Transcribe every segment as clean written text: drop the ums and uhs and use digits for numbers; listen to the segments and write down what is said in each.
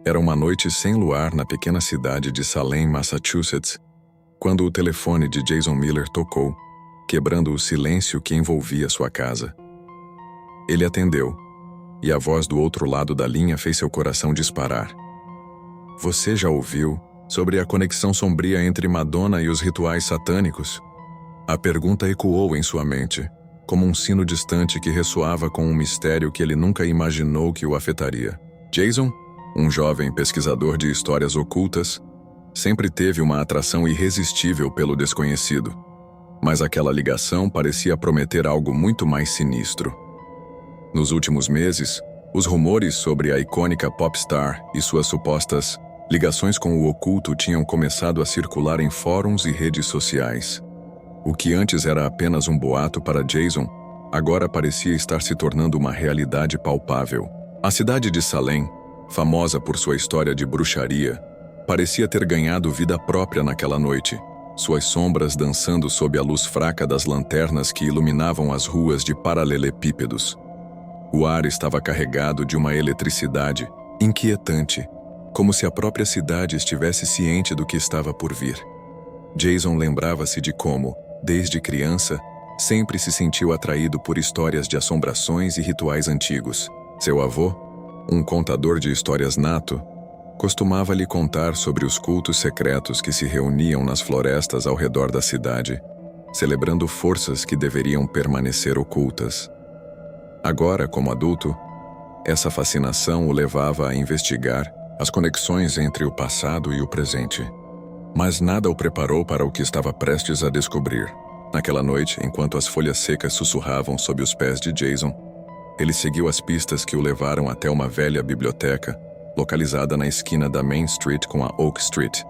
Era uma noite sem luar na pequena cidade de Salem, Massachusetts, quando o telefone de Jason Miller tocou, quebrando o silêncio que envolvia sua casa. Ele atendeu, e a voz do outro lado da linha fez seu coração disparar. Você já ouviu sobre a conexão sombria entre Madonna e os rituais satânicos? A pergunta ecoou em sua mente, como um sino distante que ressoava com um mistério que ele nunca imaginou que o afetaria. Jason, um jovem pesquisador de histórias ocultas, sempre teve uma atração irresistível pelo desconhecido. Mas aquela ligação parecia prometer algo muito mais sinistro. Nos últimos meses, os rumores sobre a icônica popstar e suas supostas ligações com o oculto tinham começado a circular em fóruns e redes sociais. O que antes era apenas um boato para Jason, agora parecia estar se tornando uma realidade palpável. A cidade de Salem, famosa por sua história de bruxaria, parecia ter ganhado vida própria naquela noite, suas sombras dançando sob a luz fraca das lanternas que iluminavam as ruas de paralelepípedos. O ar estava carregado de uma eletricidade inquietante, como se a própria cidade estivesse ciente do que estava por vir. Jason lembrava-se de como, desde criança, sempre se sentiu atraído por histórias de assombrações e rituais antigos. Seu avô, um contador de histórias nato, costumava lhe contar sobre os cultos secretos que se reuniam nas florestas ao redor da cidade, celebrando forças que deveriam permanecer ocultas. Agora, como adulto, essa fascinação o levava a investigar as conexões entre o passado e o presente. Mas nada o preparou para o que estava prestes a descobrir. Naquela noite, enquanto as folhas secas sussurravam sob os pés de Jason, ele seguiu as pistas que o levaram até uma velha biblioteca, localizada na esquina da Main Street com a Oak Street.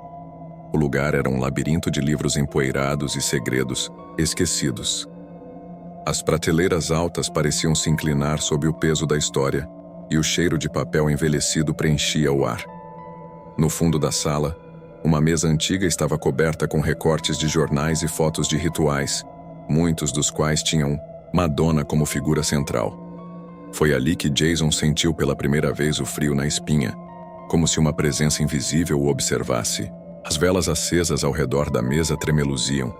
O lugar era um labirinto de livros empoeirados e segredos esquecidos. As prateleiras altas pareciam se inclinar sob o peso da história, e o cheiro de papel envelhecido preenchia o ar. No fundo da sala, uma mesa antiga estava coberta com recortes de jornais e fotos de rituais, muitos dos quais tinham Madonna como figura central. Foi ali que Jason sentiu pela primeira vez o frio na espinha, como se uma presença invisível o observasse. As velas acesas ao redor da mesa tremeluziam,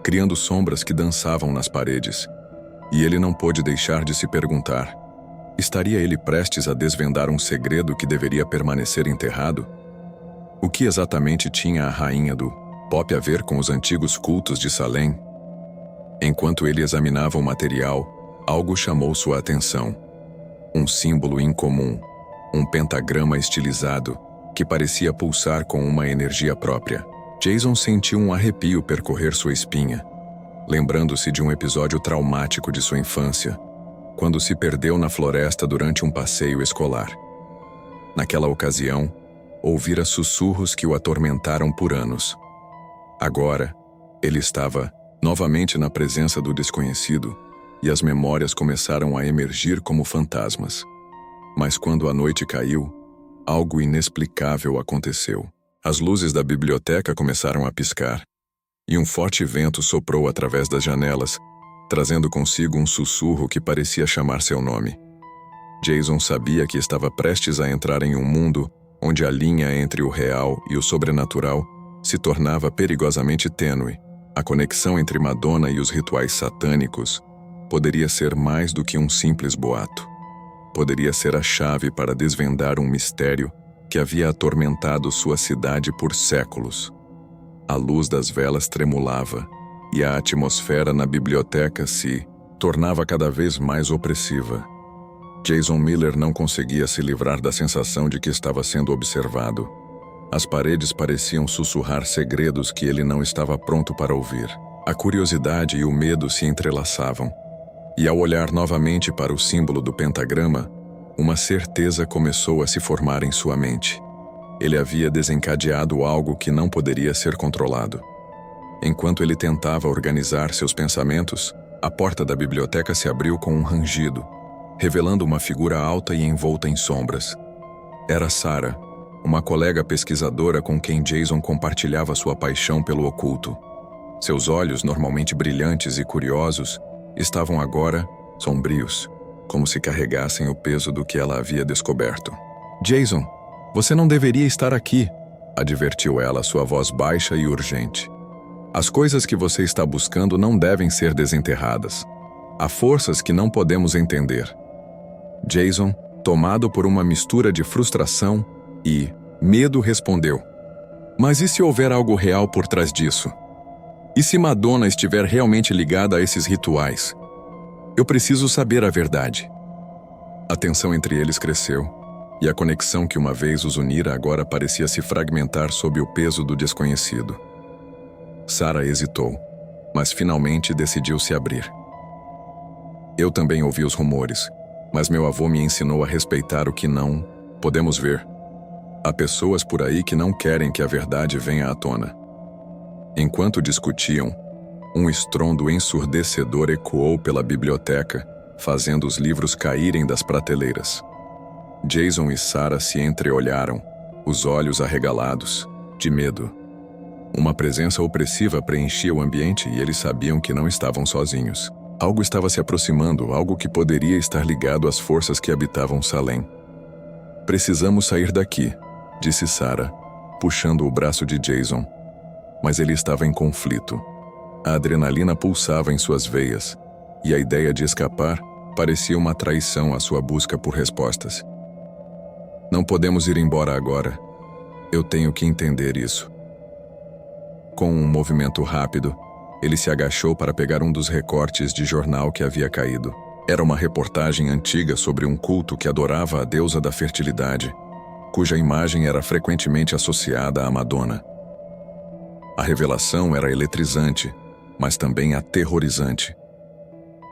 criando sombras que dançavam nas paredes, e ele não pôde deixar de se perguntar: estaria ele prestes a desvendar um segredo que deveria permanecer enterrado? O que exatamente tinha a rainha do pop a ver com os antigos cultos de Salem? Enquanto ele examinava o material, algo chamou sua atenção. Um símbolo incomum, um pentagrama estilizado, que parecia pulsar com uma energia própria. Jason sentiu um arrepio percorrer sua espinha, lembrando-se de um episódio traumático de sua infância, quando se perdeu na floresta durante um passeio escolar. Naquela ocasião, ouvira sussurros que o atormentaram por anos. Agora, ele estava novamente na presença do desconhecido, e as memórias começaram a emergir como fantasmas. Mas quando a noite caiu, algo inexplicável aconteceu. As luzes da biblioteca começaram a piscar, e um forte vento soprou através das janelas, trazendo consigo um sussurro que parecia chamar seu nome. Jason sabia que estava prestes a entrar em um mundo onde a linha entre o real e o sobrenatural se tornava perigosamente tênue. A conexão entre Madonna e os rituais satânicos poderia ser mais do que um simples boato. Poderia ser a chave para desvendar um mistério que havia atormentado sua cidade por séculos. A luz das velas tremulava, e a atmosfera na biblioteca se tornava cada vez mais opressiva. Jason Miller não conseguia se livrar da sensação de que estava sendo observado. As paredes pareciam sussurrar segredos que ele não estava pronto para ouvir. A curiosidade e o medo se entrelaçavam, e ao olhar novamente para o símbolo do pentagrama, uma certeza começou a se formar em sua mente. Ele havia desencadeado algo que não poderia ser controlado. Enquanto ele tentava organizar seus pensamentos, a porta da biblioteca se abriu com um rangido, revelando uma figura alta e envolta em sombras. Era Sarah, uma colega pesquisadora com quem Jason compartilhava sua paixão pelo oculto. Seus olhos, normalmente brilhantes e curiosos, estavam agora sombrios, como se carregassem o peso do que ela havia descoberto. "Jason", Você não deveria estar aqui, advertiu ela, sua voz baixa e urgente. As coisas que você está buscando não devem ser desenterradas. Há forças que não podemos entender. Jason, tomado por uma mistura de frustração e medo, respondeu: Mas e se houver algo real por trás disso? E se Madonna estiver realmente ligada a esses rituais? Eu preciso saber a verdade. A tensão entre eles cresceu, e a conexão que uma vez os unira agora parecia se fragmentar sob o peso do desconhecido. Sarah hesitou, mas finalmente decidiu se abrir. Eu também ouvi os rumores, mas meu avô me ensinou a respeitar o que não podemos ver. Há pessoas por aí que não querem que a verdade venha à tona. Enquanto discutiam, um estrondo ensurdecedor ecoou pela biblioteca, fazendo os livros caírem das prateleiras. Jason e Sarah se entreolharam, os olhos arregalados, de medo. Uma presença opressiva preenchia o ambiente e eles sabiam que não estavam sozinhos. Algo estava se aproximando, algo que poderia estar ligado às forças que habitavam Salem. Precisamos sair daqui, disse Sarah, puxando o braço de Jason. Mas ele estava em conflito. A adrenalina pulsava em suas veias, e a ideia de escapar parecia uma traição à sua busca por respostas. Não podemos ir embora agora. Eu tenho que entender isso. Com um movimento rápido, ele se agachou para pegar um dos recortes de jornal que havia caído. Era uma reportagem antiga sobre um culto que adorava a deusa da fertilidade, cuja imagem era frequentemente associada a Madonna. A revelação era eletrizante, mas também aterrorizante.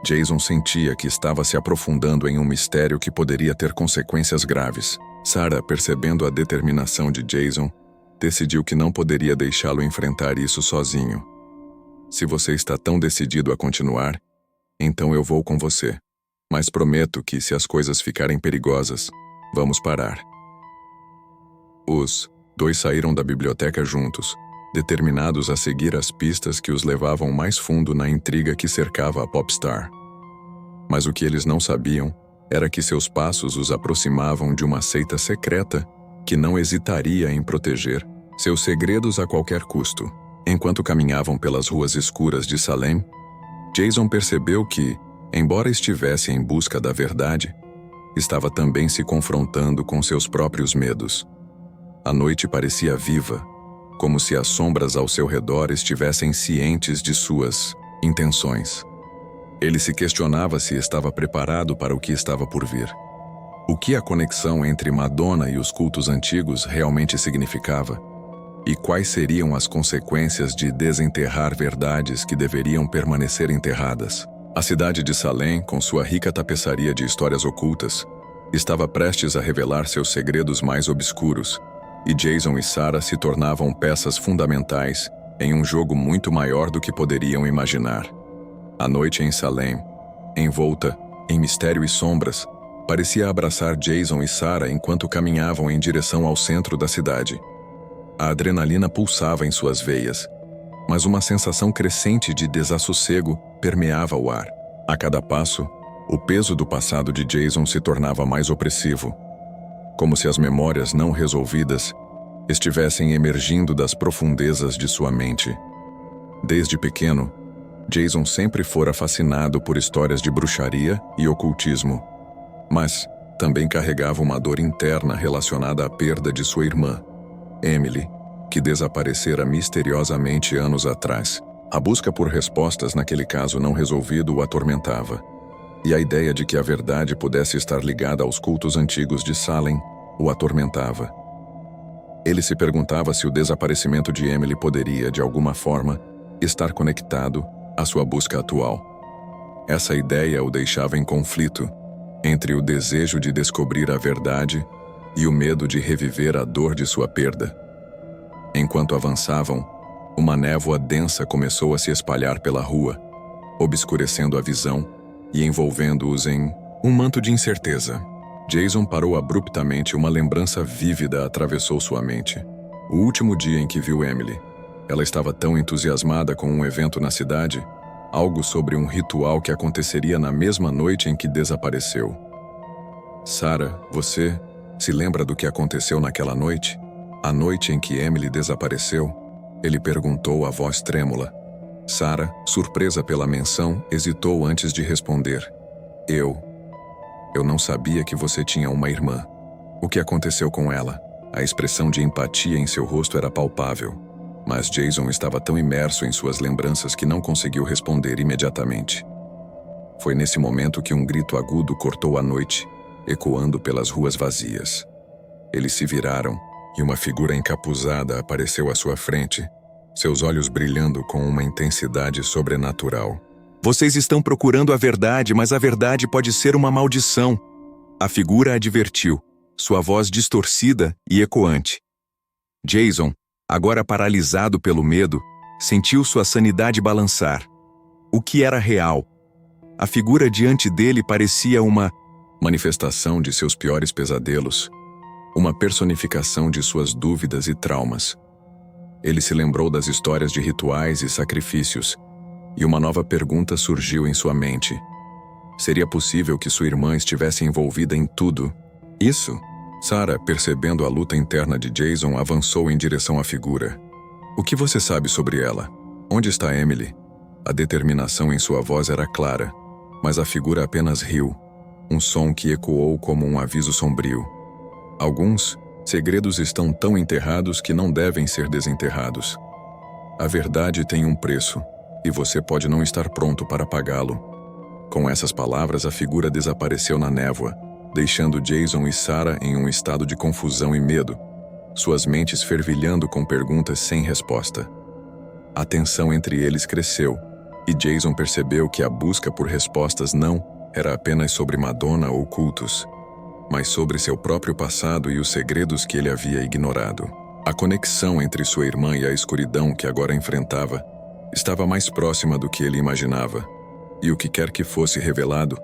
Jason sentia que estava se aprofundando em um mistério que poderia ter consequências graves. Sarah, percebendo a determinação de Jason, decidiu que não poderia deixá-lo enfrentar isso sozinho. Se você está tão decidido a continuar, então eu vou com você. Mas prometo que, se as coisas ficarem perigosas, vamos parar. Os dois saíram da biblioteca juntos, determinados a seguir as pistas que os levavam mais fundo na intriga que cercava a popstar. Mas o que eles não sabiam era que seus passos os aproximavam de uma seita secreta que não hesitaria em proteger seus segredos a qualquer custo. Enquanto caminhavam pelas ruas escuras de Salem, Jason percebeu que, embora estivesse em busca da verdade, estava também se confrontando com seus próprios medos. A noite parecia viva, como se as sombras ao seu redor estivessem cientes de suas intenções. Ele se questionava se estava preparado para o que estava por vir. O que a conexão entre Madonna e os cultos antigos realmente significava? E quais seriam as consequências de desenterrar verdades que deveriam permanecer enterradas? A cidade de Salem, com sua rica tapeçaria de histórias ocultas, estava prestes a revelar seus segredos mais obscuros, e Jason e Sarah se tornavam peças fundamentais em um jogo muito maior do que poderiam imaginar. A noite em Salem, envolta em mistério e sombras, parecia abraçar Jason e Sarah enquanto caminhavam em direção ao centro da cidade. A adrenalina pulsava em suas veias, mas uma sensação crescente de desassossego permeava o ar. A cada passo, o peso do passado de Jason se tornava mais opressivo, como se as memórias não resolvidas estivessem emergindo das profundezas de sua mente. Desde pequeno, Jason sempre fora fascinado por histórias de bruxaria e ocultismo, mas também carregava uma dor interna relacionada à perda de sua irmã, Emily, que desaparecera misteriosamente anos atrás. A busca por respostas naquele caso não resolvido o atormentava, e a ideia de que a verdade pudesse estar ligada aos cultos antigos de Salem o atormentava. Ele se perguntava se o desaparecimento de Emily poderia, de alguma forma, estar conectado à sua busca atual. Essa ideia o deixava em conflito entre o desejo de descobrir a verdade e o medo de reviver a dor de sua perda. Enquanto avançavam, uma névoa densa começou a se espalhar pela rua, obscurecendo a visão e envolvendo-os em um manto de incerteza. Jason parou abruptamente e uma lembrança vívida atravessou sua mente. O último dia em que viu Emily. Ela estava tão entusiasmada com um evento na cidade, algo sobre um ritual que aconteceria na mesma noite em que desapareceu. Sarah, você... Se lembra do que aconteceu naquela noite? A noite em que Emily desapareceu? Ele perguntou a voz trêmula. Sarah, surpresa pela menção, hesitou antes de responder. Eu não sabia que você tinha uma irmã. O que aconteceu com ela? A expressão de empatia em seu rosto era palpável, mas Jason estava tão imerso em suas lembranças que não conseguiu responder imediatamente. Foi nesse momento que um grito agudo cortou a noite, ecoando pelas ruas vazias. Eles se viraram e uma figura encapuzada apareceu à sua frente, seus olhos brilhando com uma intensidade sobrenatural. Vocês estão procurando a verdade, mas a verdade pode ser uma maldição. A figura advertiu, sua voz distorcida e ecoante. Jason, agora paralisado pelo medo, sentiu sua sanidade balançar. O que era real? A figura diante dele parecia uma manifestação de seus piores pesadelos, uma personificação de suas dúvidas e traumas. Ele se lembrou das histórias de rituais e sacrifícios, e uma nova pergunta surgiu em sua mente. Seria possível que sua irmã estivesse envolvida em tudo isso? Sarah, percebendo a luta interna de Jason, avançou em direção à figura. O que você sabe sobre ela? Onde está Emily? A determinação em sua voz era clara, mas a figura apenas riu, um som que ecoou como um aviso sombrio. Alguns segredos estão tão enterrados que não devem ser desenterrados. A verdade tem um preço, e você pode não estar pronto para pagá-lo. Com essas palavras, a figura desapareceu na névoa, deixando Jason e Sarah em um estado de confusão e medo, suas mentes fervilhando com perguntas sem resposta. A tensão entre eles cresceu, e Jason percebeu que a busca por respostas não era apenas sobre Madonna ou cultos, mas sobre seu próprio passado e os segredos que ele havia ignorado. A conexão entre sua irmã e a escuridão que agora enfrentava estava mais próxima do que ele imaginava, e o que quer que fosse revelado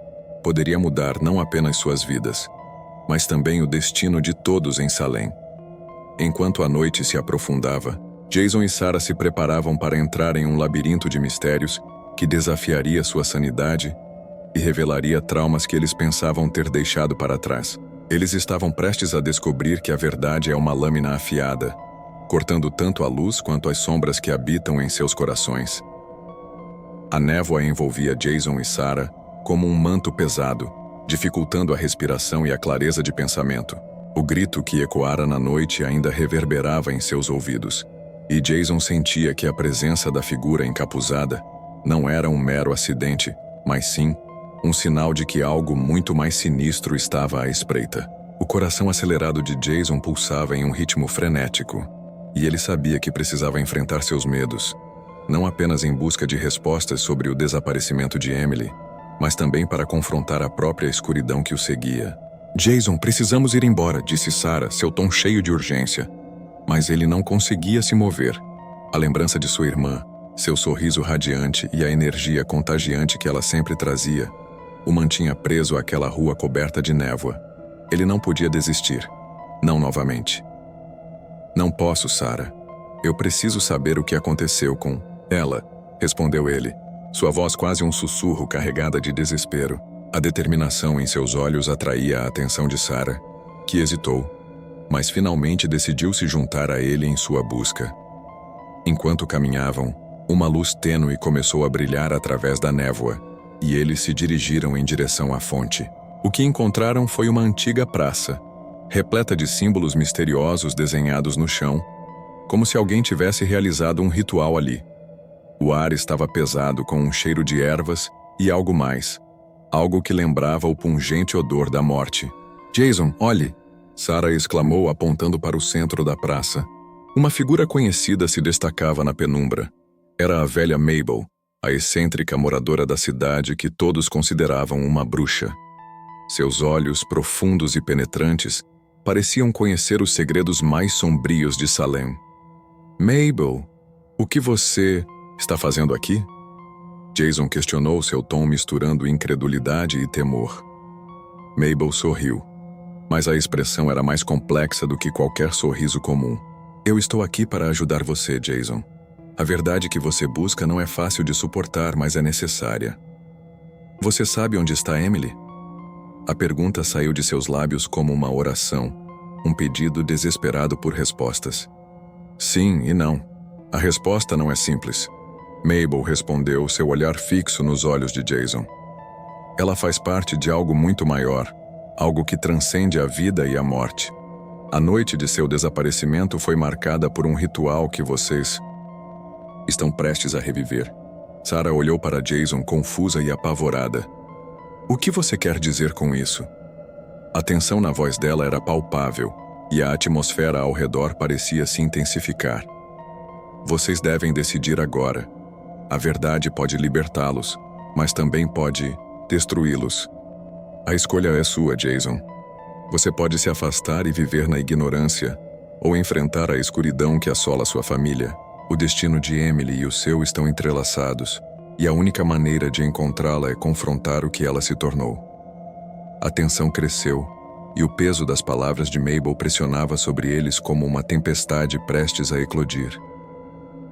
poderia mudar não apenas suas vidas, mas também o destino de todos em Salem. Enquanto a noite se aprofundava, Jason e Sarah se preparavam para entrar em um labirinto de mistérios que desafiaria sua sanidade e revelaria traumas que eles pensavam ter deixado para trás. Eles estavam prestes a descobrir que a verdade é uma lâmina afiada, cortando tanto a luz quanto as sombras que habitam em seus corações. A névoa envolvia Jason e Sarah como um manto pesado, dificultando a respiração e a clareza de pensamento. O grito que ecoara na noite ainda reverberava em seus ouvidos, e Jason sentia que a presença da figura encapuzada não era um mero acidente, mas sim um sinal de que algo muito mais sinistro estava à espreita. O coração acelerado de Jason pulsava em um ritmo frenético, e ele sabia que precisava enfrentar seus medos, não apenas em busca de respostas sobre o desaparecimento de Emily, mas também para confrontar a própria escuridão que o seguia. Jason, precisamos ir embora, disse Sarah, seu tom cheio de urgência. Mas ele não conseguia se mover. A lembrança de sua irmã, seu sorriso radiante e a energia contagiante que ela sempre trazia, o mantinha preso àquela rua coberta de névoa. Ele não podia desistir. Não novamente. Não posso, Sarah. Eu preciso saber o que aconteceu com ela, respondeu ele, sua voz quase um sussurro carregada de desespero. A determinação em seus olhos atraía a atenção de Sarah, que hesitou, mas finalmente decidiu se juntar a ele em sua busca. Enquanto caminhavam, uma luz tênue começou a brilhar através da névoa, e eles se dirigiram em direção à fonte. O que encontraram foi uma antiga praça, repleta de símbolos misteriosos desenhados no chão, como se alguém tivesse realizado um ritual ali. O ar estava pesado com um cheiro de ervas e algo mais, algo que lembrava o pungente odor da morte. Jason, olhe! Sarah exclamou apontando para o centro da praça. Uma figura conhecida se destacava na penumbra. Era a velha Mabel, a excêntrica moradora da cidade que todos consideravam uma bruxa. Seus olhos, profundos e penetrantes, pareciam conhecer os segredos mais sombrios de Salem. Mabel, o que você está fazendo aqui? Jason questionou, seu tom misturando incredulidade e temor. Mabel sorriu, mas a expressão era mais complexa do que qualquer sorriso comum. Eu estou aqui para ajudar você, Jason. A verdade que você busca não é fácil de suportar, mas é necessária. Você sabe onde está Emily? A pergunta saiu de seus lábios como uma oração, um pedido desesperado por respostas. Sim e não. A resposta não é simples. Mabel respondeu, seu olhar fixo nos olhos de Jason. Ela faz parte de algo muito maior, algo que transcende a vida e a morte. A noite de seu desaparecimento foi marcada por um ritual que vocês estão prestes a reviver. Sarah olhou para Jason confusa e apavorada. O que você quer dizer com isso? A tensão na voz dela era palpável, e a atmosfera ao redor parecia se intensificar. Vocês devem decidir agora. A verdade pode libertá-los, mas também pode destruí-los. A escolha é sua, Jason. Você pode se afastar e viver na ignorância, ou enfrentar a escuridão que assola sua família. O destino de Emily e o seu estão entrelaçados, e a única maneira de encontrá-la é confrontar o que ela se tornou. A tensão cresceu, e o peso das palavras de Mabel pressionava sobre eles como uma tempestade prestes a eclodir.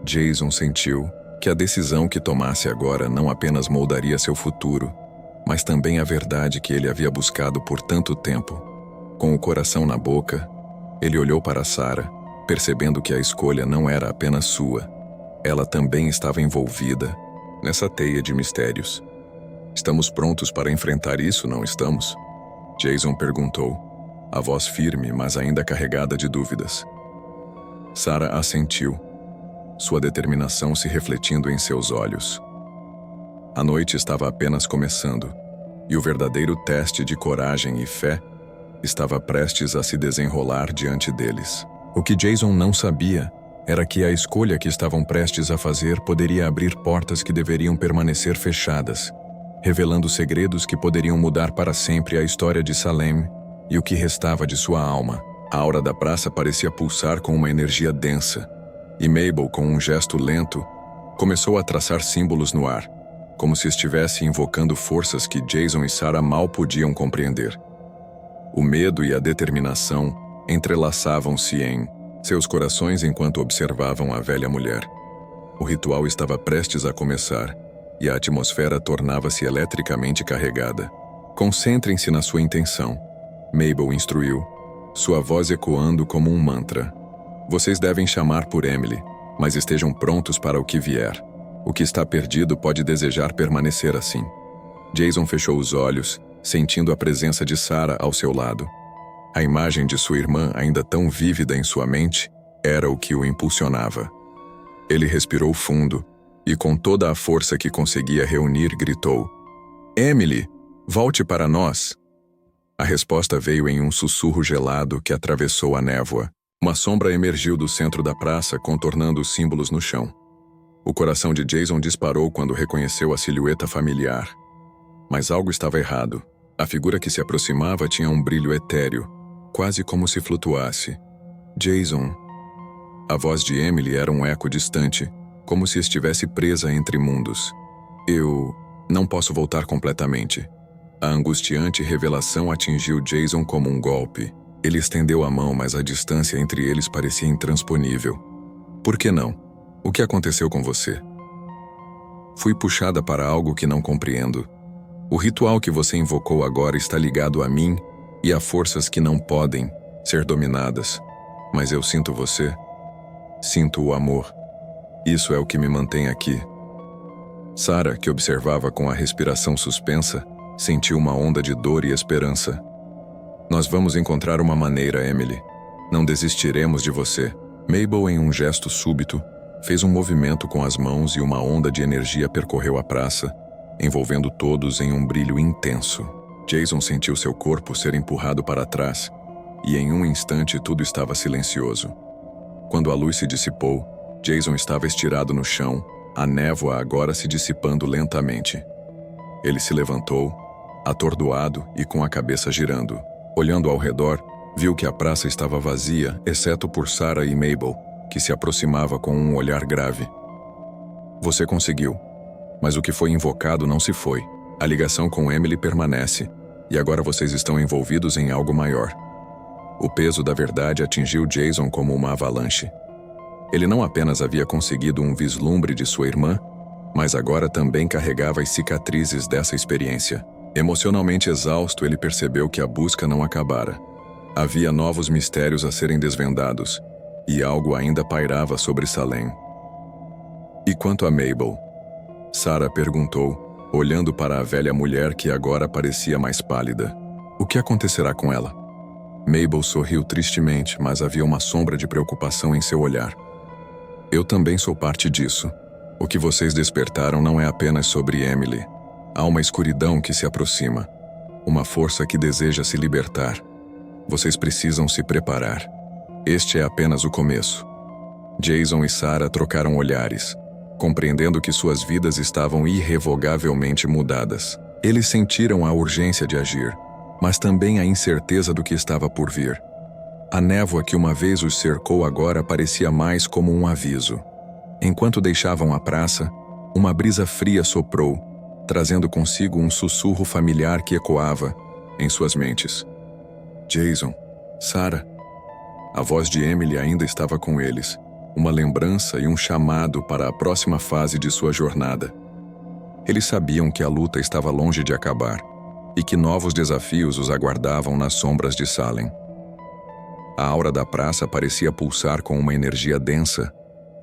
Jason sentiu que a decisão que tomasse agora não apenas moldaria seu futuro, mas também a verdade que ele havia buscado por tanto tempo. Com o coração na boca, ele olhou para Sarah, percebendo que a escolha não era apenas sua. Ela também estava envolvida nessa teia de mistérios. Estamos prontos para enfrentar isso, não estamos? Jason perguntou, a voz firme, mas ainda carregada de dúvidas. Sarah assentiu, sua determinação se refletindo em seus olhos. A noite estava apenas começando, e o verdadeiro teste de coragem e fé estava prestes a se desenrolar diante deles. O que Jason não sabia era que a escolha que estavam prestes a fazer poderia abrir portas que deveriam permanecer fechadas, revelando segredos que poderiam mudar para sempre a história de Salem e o que restava de sua alma. A aura da praça parecia pulsar com uma energia densa, e Mabel, com um gesto lento, começou a traçar símbolos no ar, como se estivesse invocando forças que Jason e Sarah mal podiam compreender. O medo e a determinação entrelaçavam-se em seus corações enquanto observavam a velha mulher. O ritual estava prestes a começar, e a atmosfera tornava-se eletricamente carregada. Concentrem-se na sua intenção, Mabel instruiu, sua voz ecoando como um mantra. Vocês devem chamar por Emily, mas estejam prontos para o que vier. O que está perdido pode desejar permanecer assim. Jason fechou os olhos, sentindo a presença de Sarah ao seu lado. A imagem de sua irmã, ainda tão vívida em sua mente, era o que o impulsionava. Ele respirou fundo e, com toda a força que conseguia reunir, gritou: Emily, volte para nós! A resposta veio em um sussurro gelado que atravessou a névoa. Uma sombra emergiu do centro da praça, contornando os símbolos no chão. O coração de Jason disparou quando reconheceu a silhueta familiar. Mas algo estava errado. A figura que se aproximava tinha um brilho etéreo, quase como se flutuasse. Jason. A voz de Emily era um eco distante, como se estivesse presa entre mundos. Eu não posso voltar completamente. A angustiante revelação atingiu Jason como um golpe. Ele estendeu a mão, mas a distância entre eles parecia intransponível. Por que não? O que aconteceu com você? Fui puxada para algo que não compreendo. O ritual que você invocou agora está ligado a mim e a forças que não podem ser dominadas. Mas eu sinto você. Sinto o amor. Isso é o que me mantém aqui. Sarah, que observava com a respiração suspensa, sentiu uma onda de dor e esperança. Nós vamos encontrar uma maneira, Emily. Não desistiremos de você. Mabel, em um gesto súbito, fez um movimento com as mãos e uma onda de energia percorreu a praça, envolvendo todos em um brilho intenso. Jason sentiu seu corpo ser empurrado para trás, e em um instante tudo estava silencioso. Quando a luz se dissipou, Jason estava estirado no chão, a névoa agora se dissipando lentamente. Ele se levantou, atordoado e com a cabeça girando. Olhando ao redor, viu que a praça estava vazia, exceto por Sarah e Mabel, que se aproximava com um olhar grave. Você conseguiu. Mas o que foi invocado não se foi. A ligação com Emily permanece, e agora vocês estão envolvidos em algo maior. O peso da verdade atingiu Jason como uma avalanche. Ele não apenas havia conseguido um vislumbre de sua irmã, mas agora também carregava as cicatrizes dessa experiência. Emocionalmente exausto, ele percebeu que a busca não acabara. Havia novos mistérios a serem desvendados, e algo ainda pairava sobre Salem. E quanto a Mabel? Sarah perguntou, olhando para a velha mulher que agora parecia mais pálida. O que acontecerá com ela? Mabel sorriu tristemente, mas havia uma sombra de preocupação em seu olhar. Eu também sou parte disso. O que vocês despertaram não é apenas sobre Emily. Há uma escuridão que se aproxima. Uma força que deseja se libertar. Vocês precisam se preparar. Este é apenas o começo. Jason e Sarah trocaram olhares, compreendendo que suas vidas estavam irrevogavelmente mudadas. Eles sentiram a urgência de agir, mas também a incerteza do que estava por vir. A névoa que uma vez os cercou agora parecia mais como um aviso. Enquanto deixavam a praça, uma brisa fria soprou, trazendo consigo um sussurro familiar que ecoava em suas mentes. Jason, Sarah. A voz de Emily ainda estava com eles, uma lembrança e um chamado para a próxima fase de sua jornada. Eles sabiam que a luta estava longe de acabar e que novos desafios os aguardavam nas sombras de Salem. A aura da praça parecia pulsar com uma energia densa,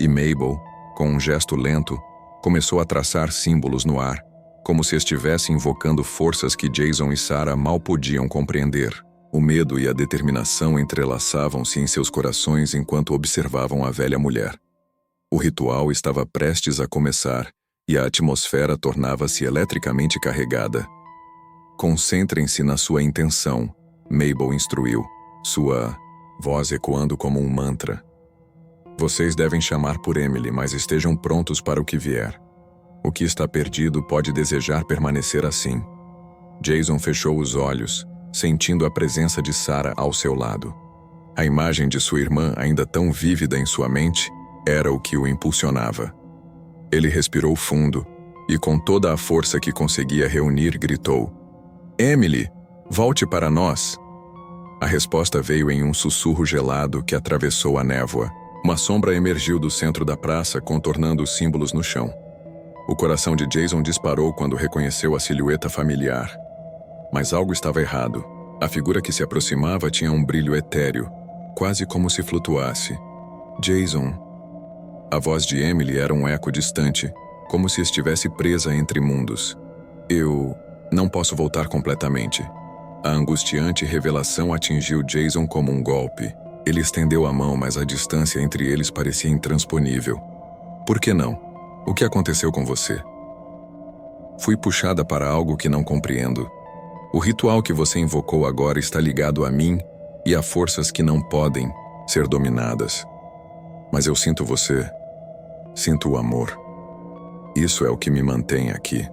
e Mabel, com um gesto lento, começou a traçar símbolos no ar, como se estivesse invocando forças que Jason e Sarah mal podiam compreender. O medo e a determinação entrelaçavam-se em seus corações enquanto observavam a velha mulher. O ritual estava prestes a começar e a atmosfera tornava-se eletricamente carregada. Concentrem-se na sua intenção, Mabel instruiu, sua voz ecoando como um mantra. Vocês devem chamar por Emily, mas estejam prontos para o que vier. O que está perdido pode desejar permanecer assim. Jason fechou os olhos, sentindo a presença de Sarah ao seu lado. A imagem de sua irmã, ainda tão vívida em sua mente, era o que o impulsionava. Ele respirou fundo e, com toda a força que conseguia reunir, gritou: Emily, volte para nós! A resposta veio em um sussurro gelado que atravessou a névoa. Uma sombra emergiu do centro da praça, contornando os símbolos no chão. O coração de Jason disparou quando reconheceu a silhueta familiar. Mas algo estava errado. A figura que se aproximava tinha um brilho etéreo, quase como se flutuasse. Jason. A voz de Emily era um eco distante, como se estivesse presa entre mundos. Eu não posso voltar completamente. A angustiante revelação atingiu Jason como um golpe. Ele estendeu a mão, mas a distância entre eles parecia intransponível. Por que não? O que aconteceu com você? Fui puxada para algo que não compreendo. O ritual que você invocou agora está ligado a mim e a forças que não podem ser dominadas. Mas eu sinto você. Sinto o amor. Isso é o que me mantém aqui.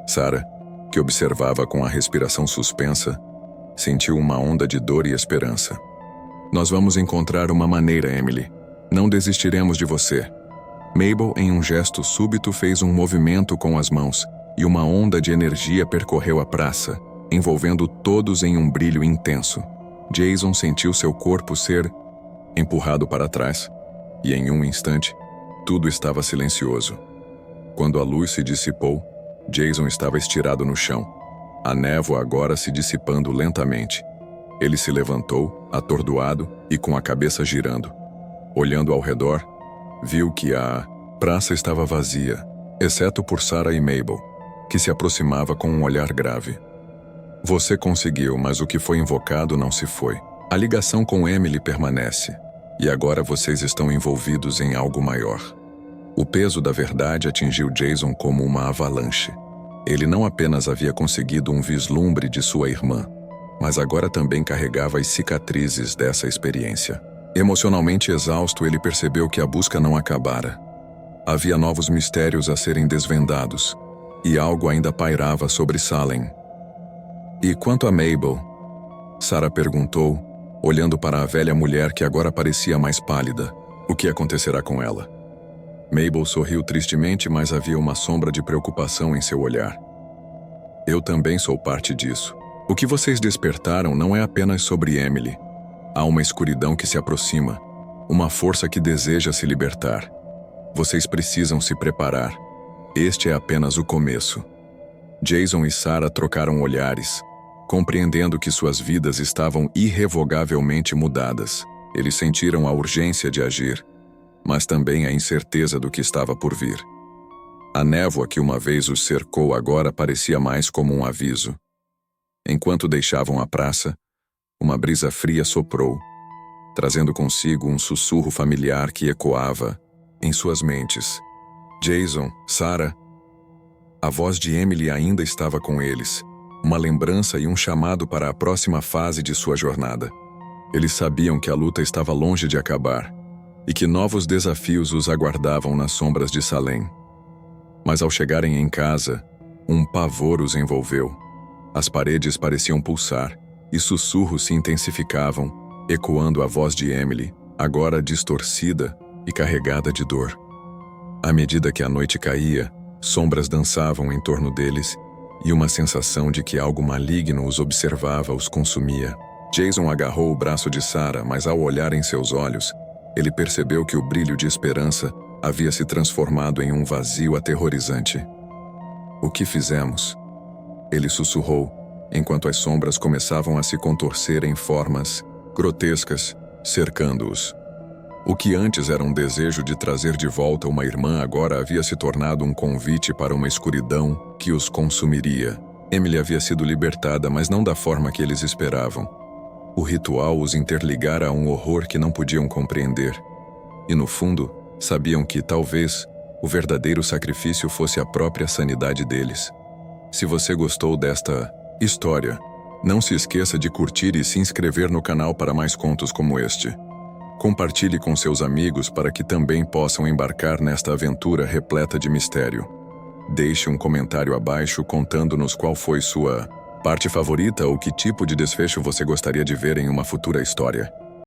Sarah, que observava com a respiração suspensa, sentiu uma onda de dor e esperança. Nós vamos encontrar uma maneira, Emily. Não desistiremos de você. Mabel, em um gesto súbito, fez um movimento com as mãos e uma onda de energia percorreu a praça, envolvendo todos em um brilho intenso. Jason sentiu seu corpo ser empurrado para trás, e em um instante, tudo estava silencioso. Quando a luz se dissipou, Jason estava estirado no chão, a névoa agora se dissipando lentamente. Ele se levantou, atordoado e com a cabeça girando. Olhando ao redor, viu que a praça estava vazia, exceto por Sarah e Mabel, que se aproximava com um olhar grave. Você conseguiu, mas o que foi invocado não se foi. A ligação com Emily permanece, e agora vocês estão envolvidos em algo maior. O peso da verdade atingiu Jason como uma avalanche. Ele não apenas havia conseguido um vislumbre de sua irmã, mas agora também carregava as cicatrizes dessa experiência. Emocionalmente exausto, ele percebeu que a busca não acabara. Havia novos mistérios a serem desvendados, e algo ainda pairava sobre Salem. E quanto a Mabel? Sarah perguntou, olhando para a velha mulher que agora parecia mais pálida. O que acontecerá com ela? Mabel sorriu tristemente, mas havia uma sombra de preocupação em seu olhar. Eu também sou parte disso. O que vocês despertaram não é apenas sobre Emily. Há uma escuridão que se aproxima, uma força que deseja se libertar. Vocês precisam se preparar. Este é apenas o começo. Jason e Sarah trocaram olhares, Compreendendo que suas vidas estavam irrevogavelmente mudadas, eles sentiram a urgência de agir, mas também a incerteza do que estava por vir. A névoa que uma vez os cercou agora parecia mais como um aviso. Enquanto deixavam a praça, uma brisa fria soprou, trazendo consigo um sussurro familiar que ecoava em suas mentes. Jason, Sarah. A voz de Emily ainda estava com eles, uma lembrança e um chamado para a próxima fase de sua jornada. Eles sabiam que a luta estava longe de acabar e que novos desafios os aguardavam nas sombras de Salem. Mas ao chegarem em casa, um pavor os envolveu. As paredes pareciam pulsar e sussurros se intensificavam, ecoando a voz de Emily, agora distorcida e carregada de dor. À medida que a noite caía, sombras dançavam em torno deles e uma sensação de que algo maligno os observava os consumia. Jason agarrou o braço de Sarah, mas ao olhar em seus olhos, ele percebeu que o brilho de esperança havia se transformado em um vazio aterrorizante. "O que fizemos?" Ele sussurrou, enquanto as sombras começavam a se contorcer em formas grotescas, cercando-os. O que antes era um desejo de trazer de volta uma irmã agora havia se tornado um convite para uma escuridão que os consumiria. Emily havia sido libertada, mas não da forma que eles esperavam. O ritual os interligara a um horror que não podiam compreender. E no fundo, sabiam que, talvez, o verdadeiro sacrifício fosse a própria sanidade deles. Se você gostou desta história, não se esqueça de curtir e se inscrever no canal para mais contos como este. Compartilhe com seus amigos para que também possam embarcar nesta aventura repleta de mistério. Deixe um comentário abaixo contando-nos qual foi sua parte favorita ou que tipo de desfecho você gostaria de ver em uma futura história.